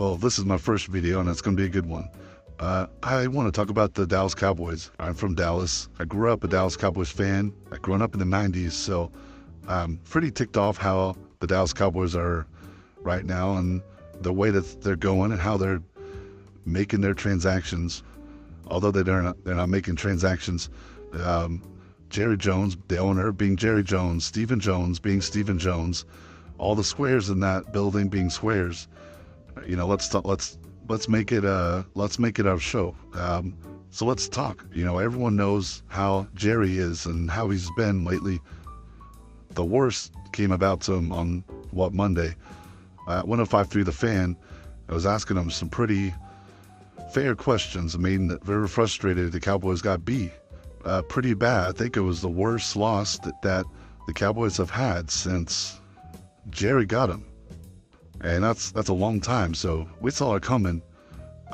Well, this is my first video and it's going to be a good one. I want to talk about the Dallas Cowboys. I'm from Dallas. I grew up a Dallas Cowboys fan. I grew up in the 90s, so I'm pretty ticked off how the Dallas Cowboys are right now and the way that they're going and how they're making their transactions. Although they're not making transactions. Jerry Jones, the owner, being Jerry Jones, Stephen Jones being Stephen Jones, all the squares in that building being squares. You know, let's make it our show. So let's talk. You know, everyone knows how Jerry is and how he's been lately. The worst came about to him on Monday. 105.3 The Fan. I was asking him some pretty fair questions. I mean, very frustrated. The Cowboys got beat pretty bad. I think it was the worst loss that the Cowboys have had since Jerry got him. And that's a long time, so we saw it coming.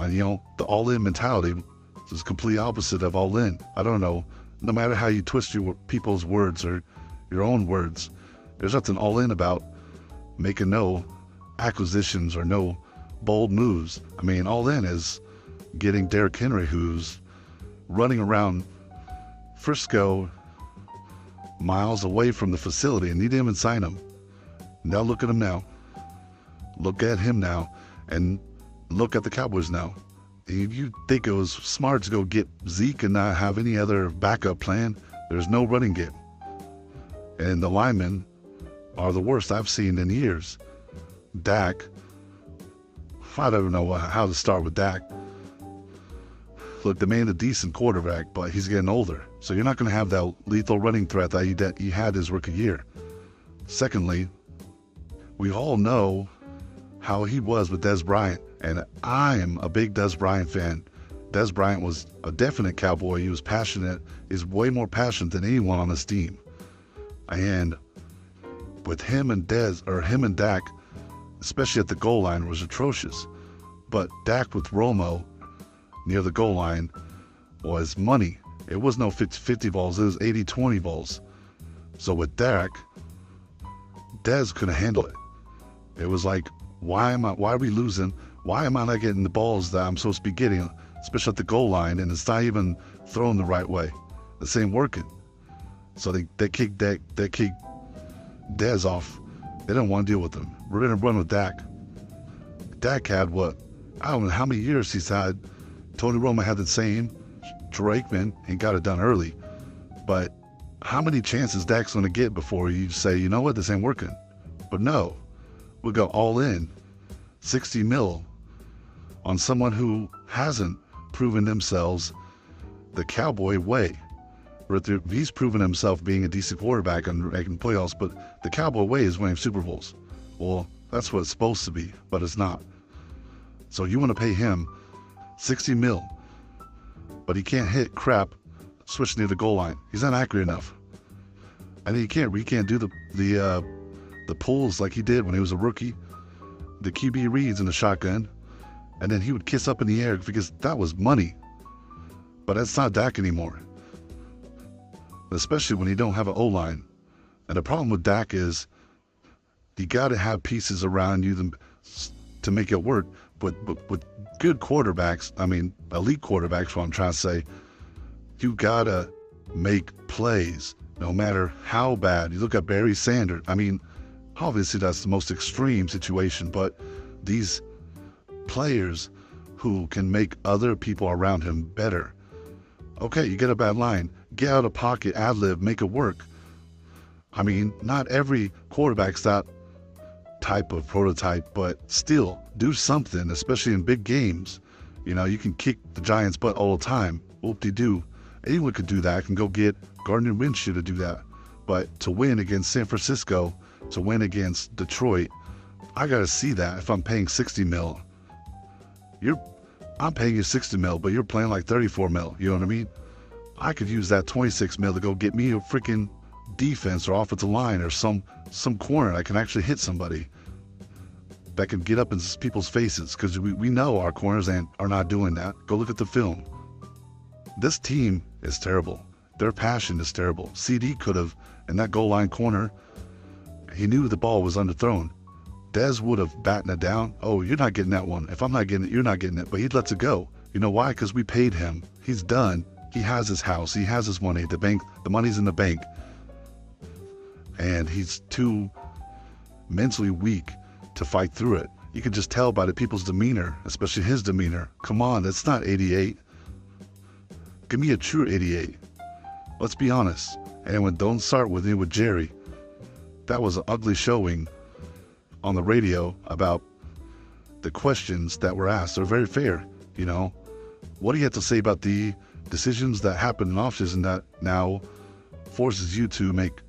You know, the all-in mentality is complete opposite of all-in. I don't know, no matter how you twist your people's words or your own words, there's nothing all-in about making no acquisitions or no bold moves. I mean, all-in is getting Derrick Henry, who's running around Frisco miles away from the facility, and you didn't even sign him. Now look at him now. Look at him now, and look at the Cowboys now. If you think it was smart to go get Zeke and not have any other backup plan, there's no running game. And the linemen are the worst I've seen in years. Dak, I don't know how to start with Dak. Look, the man's a decent quarterback, but he's getting older. So you're not going to have that lethal running threat that he had his rookie year. Secondly, we all know how he was with Dez Bryant, and I am a big Dez Bryant fan. Dez Bryant was a definite Cowboy. He was passionate. He's way more passionate than anyone on this team. And with him and Dak, especially at the goal line, was atrocious. But Dak with Romo near the goal line was money. It was no 50-50 balls. It was 80-20 balls. So with Dak, Dez couldn't handle it. It was like, why are we losing? Why am I not getting the balls that I'm supposed to be getting, especially at the goal line, and it's not even thrown the right way? This ain't working. So they kicked Dez off. They didn't want to deal with him. We're going to run with Dak. Dak had what? I don't know how many years he's had. Tony Romo had the same. Troy Aikman, he got it done early. But how many chances Dak's going to get before you say, you know what, this ain't working? But no. We go all in, 60 mil on someone who hasn't proven themselves the Cowboy way. He's proven himself being a decent quarterback and making playoffs, but the Cowboy way is winning Super Bowls. Well, that's what it's supposed to be, but it's not. So you want to pay him 60 mil, but he can't hit crap switch near the goal line. He's not accurate enough. And he can't do the pulls like he did when he was a rookie, the QB reads in the shotgun, and then he would kiss up in the air because that was money. But that's not Dak anymore, especially when you don't have an O-line. And the problem with Dak is you got to have pieces around you to make it work. But with good quarterbacks, I mean, elite quarterbacks, what I'm trying to say, you got to make plays no matter how bad. You look at Barry Sanders. I mean, obviously, that's the most extreme situation, but these players who can make other people around him better. Okay, you get a bad line. Get out of pocket, ad-lib, make it work. I mean, not every quarterback's that type of prototype, but still, do something, especially in big games. You know, you can kick the Giants' butt all the time. Whoop-de-doo. Anyone could do that. I can go get Gardner Minshew to do that. But to win against San Francisco, to win against Detroit, I gotta see that if I'm paying 60 mil. I'm paying you 60 mil, but you're playing like 34 mil, you know what I mean? I could use that 26 mil to go get me a freaking defense or offensive line or some corner I can actually hit somebody that can get up in people's faces, because we know our corners are not doing that. Go look at the film. This team is terrible. Their passion is terrible. CD could have, in that goal line corner, he knew the ball was underthrown. Dez would have battened it down. Oh, you're not getting that one. If I'm not getting it, you're not getting it. But he lets it go. You know why? Because we paid him. He's done. He has his house. He has his money. The money's in the bank. And he's too mentally weak to fight through it. You can just tell by the people's demeanor, especially his demeanor. Come on, that's not 88. Give me a true 88. Let's be honest. And don't start with me with Jerry. That was an ugly showing on the radio about the questions that were asked. They're very fair, you know. What do you have to say about the decisions that happen in offseason that now forces you to make,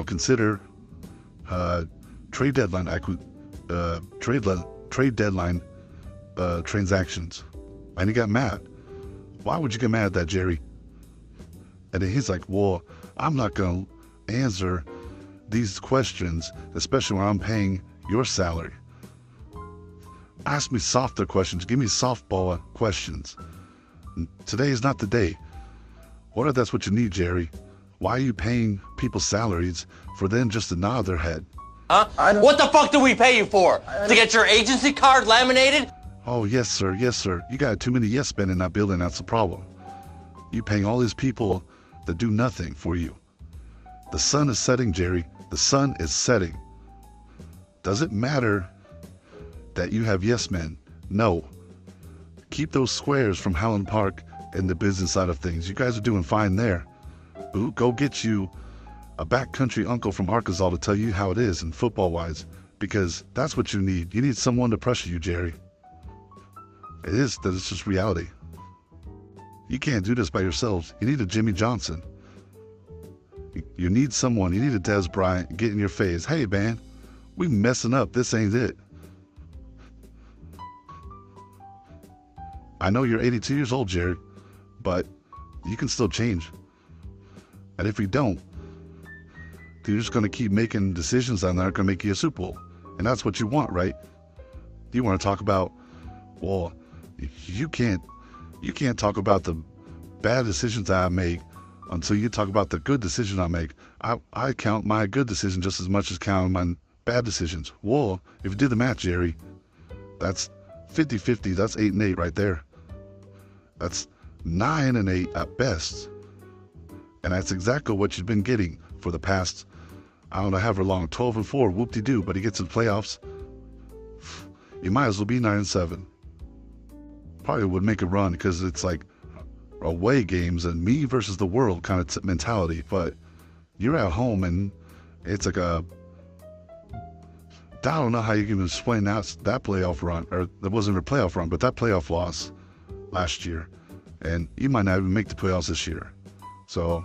consider trade deadline transactions? And he got mad. Why would you get mad at that, Jerry? And then he's like, well, I'm not going to answer these questions, especially when I'm paying your salary. Ask me softer questions. Give me softball questions. Today is not the day. What if that's what you need, Jerry? Why are you paying people's salaries for them just to nod their head? Huh? What the fuck do we pay you for? To get your agency card laminated? Oh, yes, sir. Yes, sir. You got too many yes men in that building. That's the problem. You paying all these people that do nothing for you. The sun is setting, Jerry. The sun is setting. Does it matter that you have yes men? No. Keep those squares from Howland Park and the business side of things. You guys are doing fine there. Go get you a backcountry uncle from Arkansas to tell you how it is in football-wise, because that's what you need. You need someone to pressure you, Jerry. It's just reality. You can't do this by yourselves. You need a Jimmy Johnson. You need someone. You need a Dez Bryant. Get in your face. Hey, man, we messing up. This ain't it. I know you're 82 years old, Jerry, but you can still change. And if you don't, you're just going to keep making decisions that aren't going to make you a Super Bowl. And that's what you want, right? You want to talk about, well, you can't talk about the bad decisions that I make until you talk about the good decisions I make. I count my good decisions just as much as counting my bad decisions. Well, if you do the math, Jerry, that's 50-50. That's 8-8 right there. That's 9-8 at best. And that's exactly what you've been getting for the past, I don't know, however long, 12-4, whoop-de-doo. But he gets to the playoffs, you might as well be 9-7. Probably would make a run because it's like away games and me versus the world kind of mentality. But you're at home and it's like I don't know how you can explain that playoff run, or that wasn't a playoff run, but that playoff loss last year. And you might not even make the playoffs this year. So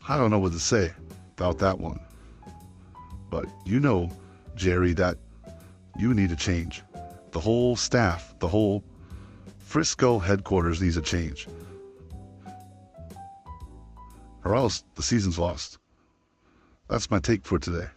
I don't know what to say about that one. But Jerry, that you need to change. The whole staff, the whole Frisco headquarters needs to change. Or else the season's lost. That's my take for today.